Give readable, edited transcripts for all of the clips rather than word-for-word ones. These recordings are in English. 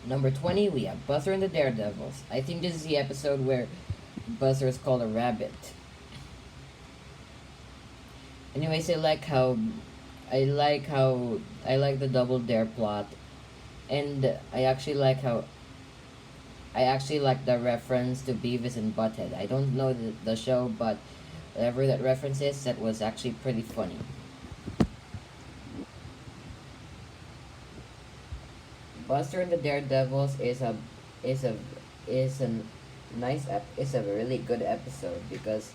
Number 20, we have Buster and the Daredevils. I think this is the episode where Buster is called a rabbit. Anyways, I like the double dare plot, and I actually like the reference to Beavis and Butthead. I don't know the show, but whatever that reference is, that was actually pretty funny. Buster and the Daredevils is a is a is a really good episode because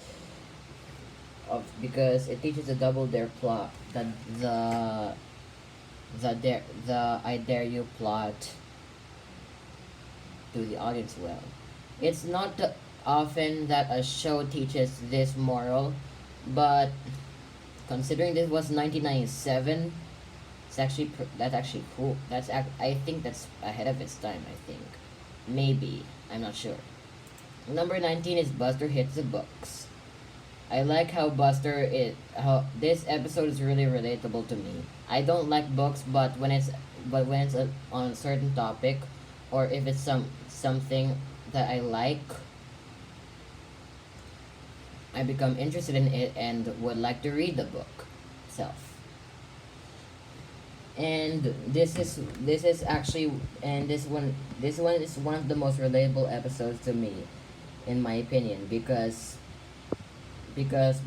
it teaches a double dare plot, the I dare you plot to the audience well. It's not often that a show teaches this moral, but considering this was 1997, that's actually cool. I think that's ahead of its time. I think maybe I'm not sure. Number 19 is Buster hits the books. I like how this episode is really relatable to me. I don't like books, but when it's on a certain topic, or if it's something that I like, I become interested in it and would like to read the book itself. And this is actually and this one is one of the most relatable episodes to me, in my opinion, because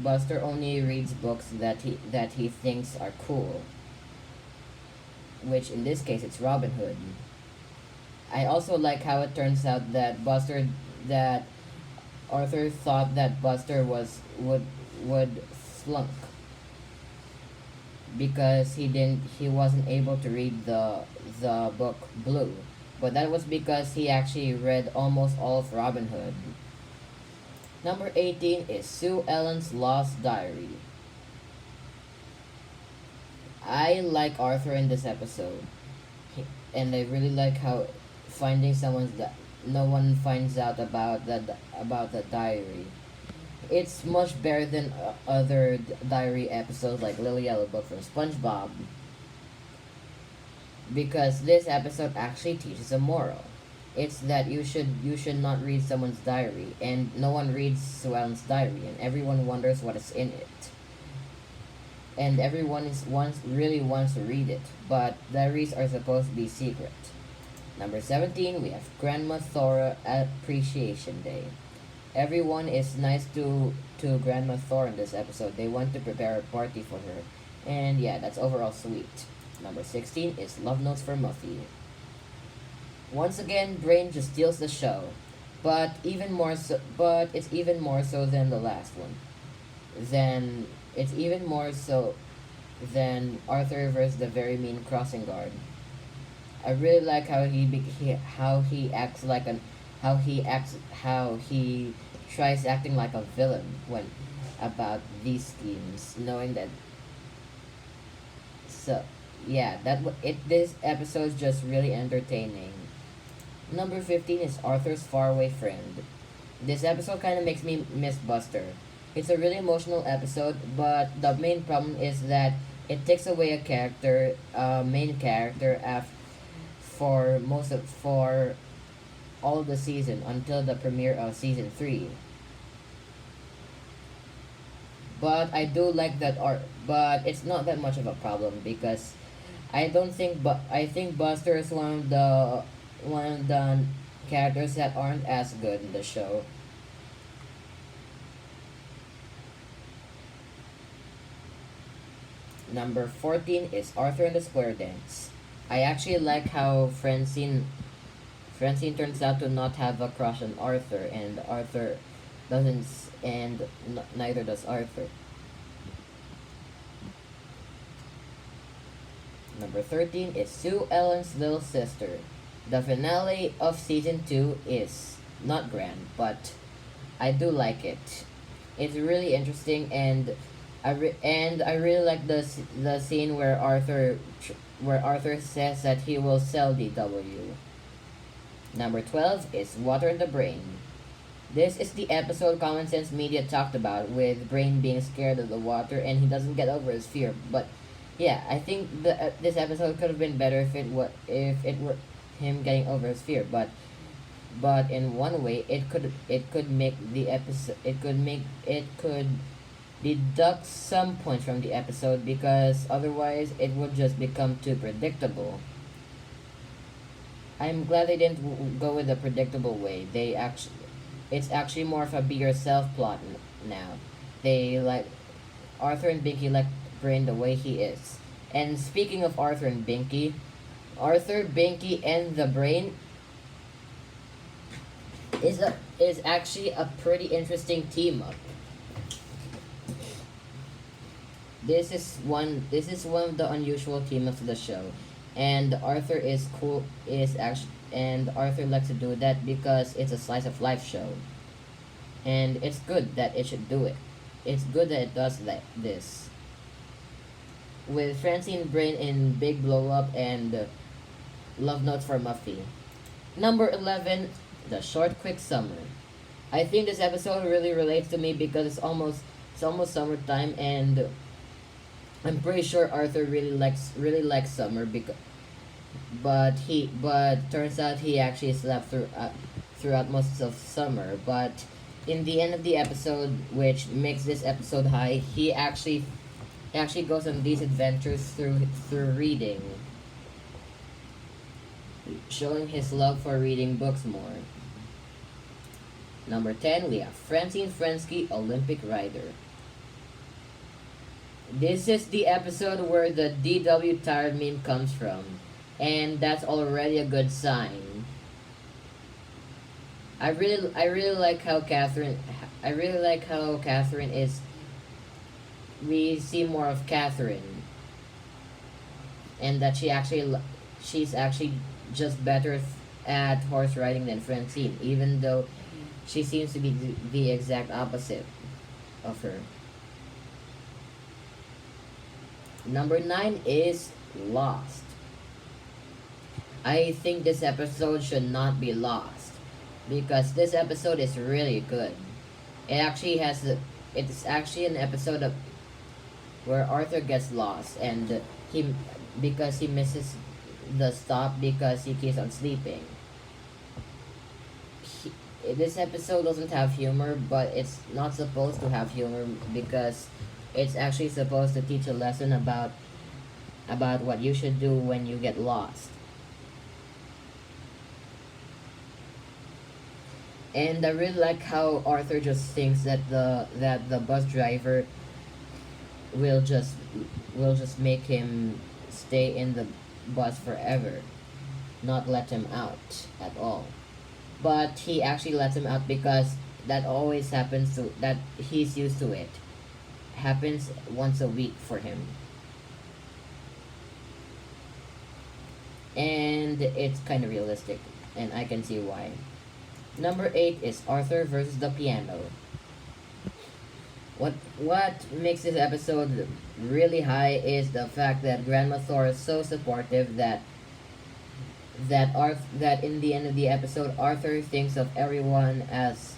Buster only reads books that he thinks are cool, which in this case it's Robin Hood. I also like how it turns out that Arthur thought that Buster would flunk because he wasn't able to read the book Blue, but that was because he actually read almost all of Robin Hood. Number 18 is Sue Ellen's Lost Diary. I like Arthur in this episode, and I really like how finding someone's that no one finds out about the diary. It's much better than other diary episodes like Little Yellow Book from SpongeBob, because this episode actually teaches a moral. It's that you should not read someone's diary, and no one reads Sue Ellen's diary, and everyone wonders what is in it, and everyone is wants really wants to read it, but diaries are supposed to be secret. Number 17, we have Grandma Thora Appreciation Day. Everyone is nice to Grandma Thor in this episode. They want to prepare a party for her. And yeah, that's overall sweet. Number 16 is Love Notes for Muffy. Once again, Brain just steals the show. But it's even more so than the last one. Then it's even more so than Arthur versus the very mean crossing guard. I really like how he acts like an how he tries acting like a villain when about these schemes, knowing that. So yeah, this episode is just really entertaining. Number 15 is Arthur's faraway friend. This episode kind of makes me miss Buster. It's a really emotional episode, but the main problem is that it takes away main character for all of the season until the premiere of season 3. But I do like that art, but it's not that much of a problem because I think Buster is one of the characters that aren't as good in the show. Number 14 is Arthur and the Square Dance. I actually like how Francine turns out to not have a crush on Arthur, and Arthur doesn't, and neither does Arthur. Number 13 is Sue Ellen's little sister. The finale of season 2 is not grand, but I do like it. It's really interesting, and I really like the scene where Arthur says that he will sell DW. Number 12 is Water in the Brain. This is the episode Common Sense Media talked about, with Brain being scared of the water and he doesn't get over his fear. But yeah, I think this episode could have been better if it him getting over his fear, but in one way it could make the episode it could deduct some points from the episode, because otherwise it would just become too predictable. I'm glad they didn't go with the predictable way. It's actually more of a be yourself plot now. They like Arthur and Binky like Brain the way he is. And speaking of Arthur and Binky, Arthur, Binky, and the Brain is actually a pretty interesting team up. This is one of the unusual team ups of the show, and Arthur is cool is actually and Arthur likes to do that because it's a slice of life show, and it's good that it should do it. It's good that it does this with Francine Brain in Big Blow Up and Love Notes for Muffy. Number 11, The Short Quick Summer. I think this episode really relates to me because it's almost summertime, and I'm pretty sure Arthur really likes summer, because but turns out he actually slept throughout most of summer. But in the end of the episode, which makes this episode high, he actually goes on these adventures through reading, showing his love for reading books more. Number 10, we have Francine Frensky, Olympic Rider. This is the episode where the DW tired meme comes from, and that's already a good sign. I really like how Catherine is. We see more of Catherine, and that she's actually just better at horse riding than Francine, even though she seems to be the exact opposite of her. Number 9 is Lost. I think this episode should not be lost because this episode is really good. It's actually an episode of where Arthur gets lost, and he because he misses the stop because he keeps on sleeping. This episode doesn't have humor, but it's not supposed to have humor because it's actually supposed to teach a lesson about what you should do when you get lost. And I really like how Arthur just thinks that the bus driver will just will just make him stay in the bus forever, not let him out at all. But he actually lets him out because that always happens to that he's used to it. Happens once a week for him. And it's kind of realistic, and I can see why. Number 8 is Arthur versus the piano. What makes this episode really high is the fact that Grandma Thor is so supportive that in the end of the episode Arthur thinks of everyone as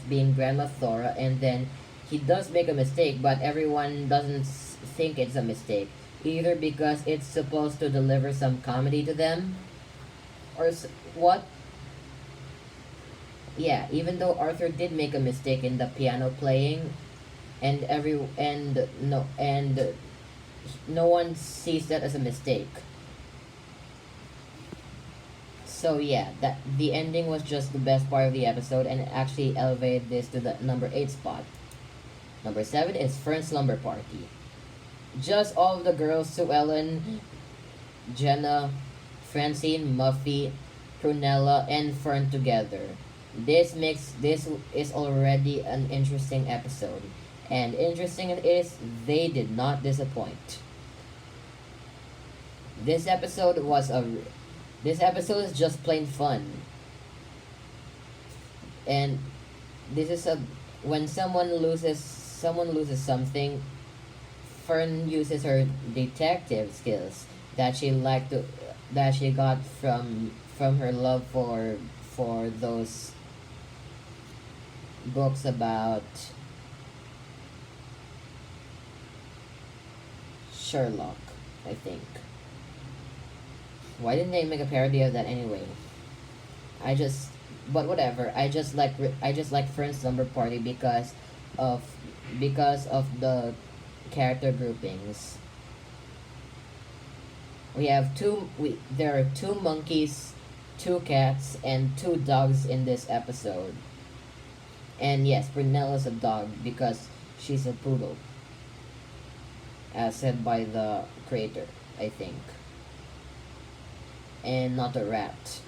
being Grandma Thora, and then he does make a mistake, but everyone doesn't think it's a mistake, either because it's supposed to deliver some comedy to them, or what. Yeah, even though Arthur did make a mistake in the piano playing, and every and no one sees that as a mistake. So yeah, that the ending was just the best part of the episode, and it actually elevated this to the number 8 spot. Number 7 is Fern's Slumber Party. Just all of the girls, Sue Ellen, Jenna, Francine, Muffy, Prunella, and Fern together. This is already an interesting episode. And interesting it is, they did not disappoint. This episode was a this episode is just plain fun. And this is a when someone loses something, Fern uses her detective skills that she got from her love for those books about Sherlock, I think. Why didn't they make a parody of that anyway? I just, but whatever. I just like Friends Number Party of because of the character groupings. We have there are two monkeys, two cats, and two dogs in this episode. And yes, Brunella's a dog because she's a poodle, as said by the creator, I think, and not a rat.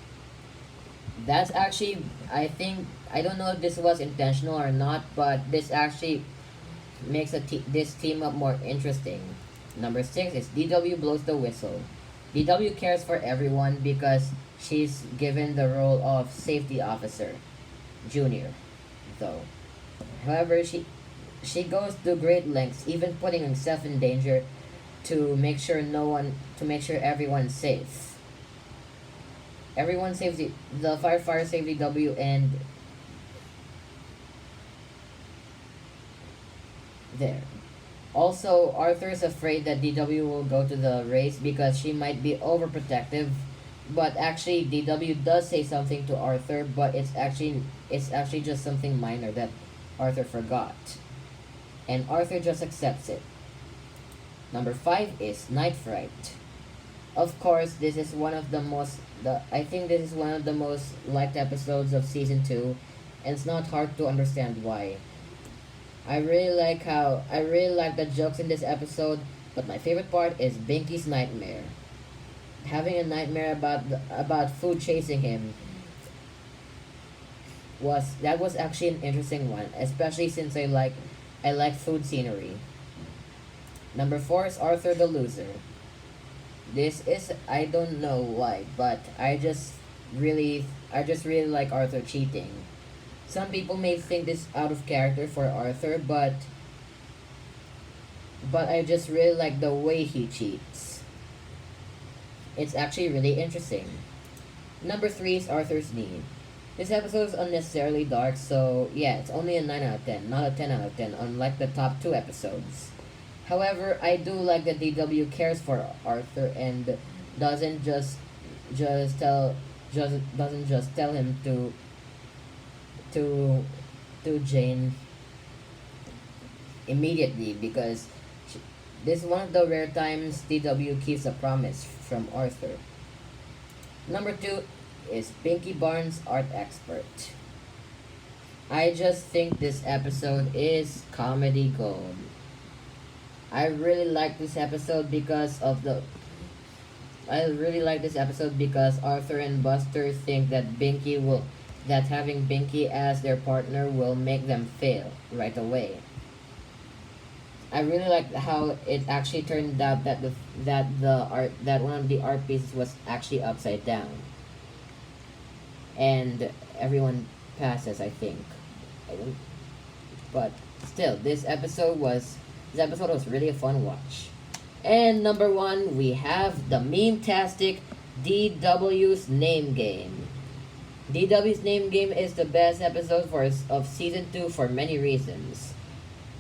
That's actually, I think, I don't know if this was intentional or not, but this actually makes this team up more interesting. Number six is DW blows the whistle. DW cares for everyone because she's given the role of safety officer, junior, though. However, she goes to great lengths, even putting herself in danger to make sure everyone's safe. Everyone saves the firefighter save DW and there. Also, Arthur is afraid that DW will go to the race because she might be overprotective. But actually, DW does say something to Arthur, but it's actually just something minor that Arthur forgot, and Arthur just accepts it. Number five is Night Fright. Of course, this is one of the most the I think this is one of the most liked episodes of season two, and it's not hard to understand why. I really like the jokes in this episode, but my favorite part is Binky's nightmare. Having a nightmare about food chasing him was actually an interesting one, especially since I like food scenery. Number four is Arthur the loser. This is I don't know why, but I just really like Arthur cheating. Some people may think this out of character for Arthur, but I just really like the way he cheats. It's actually really interesting. Number three is Arthur's knee. This episode is unnecessarily dark, so yeah, it's only a 9 out of 10, not a 10 out of 10, unlike the top two episodes. However, I do like that DW cares for Arthur and doesn't just tell doesn't just tell him to to Jane immediately because she, this is one of the rare times DW keeps a promise from Arthur. Number two is Pinky Barnes, art expert. I just think this episode is comedy gold. I really like this episode because of the. I really like this episode because Arthur and Buster think that having Binky as their partner will make them fail right away. I really like how it actually turned out that one of the art pieces was actually upside down, and everyone passes. I think, I don't, but still, this episode was really a fun watch. And number one, we have the meme-tastic DW's Name Game. DW's Name Game is the best episode of season 2 for many reasons.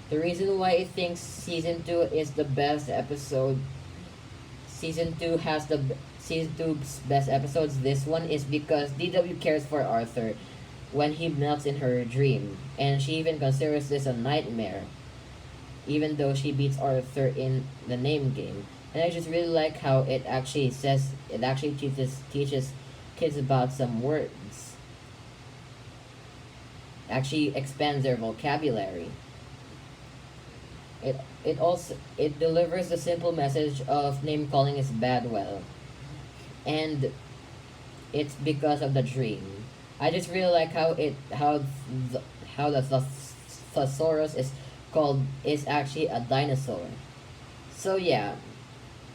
The reason why it thinks season 2 is the best episode, season two's best episodes, this one is because DW cares for Arthur when he melts in her dream, and she even considers this a nightmare, even though she beats Arthur in the name game. And I just really like how it actually teaches kids about some words. Actually expands their vocabulary. It delivers the simple message of name calling is bad well. And it's because of the dream. I just really like the, how the thesaurus is actually a dinosaur. So yeah,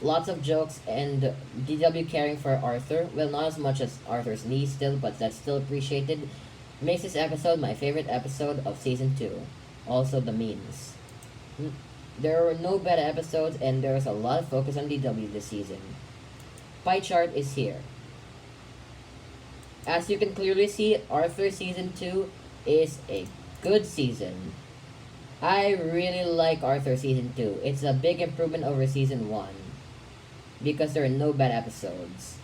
lots of jokes and DW caring for Arthur. Well, not as much as Arthur's knee still, but that's still appreciated. Makes this episode my favorite episode of season 2. Also the memes. There were no bad episodes and there was a lot of focus on DW this season. Pie chart is here. As you can clearly see, Arthur season 2 is a good season. I really like Arthur season 2. It's a big improvement over season 1 because there are no bad episodes.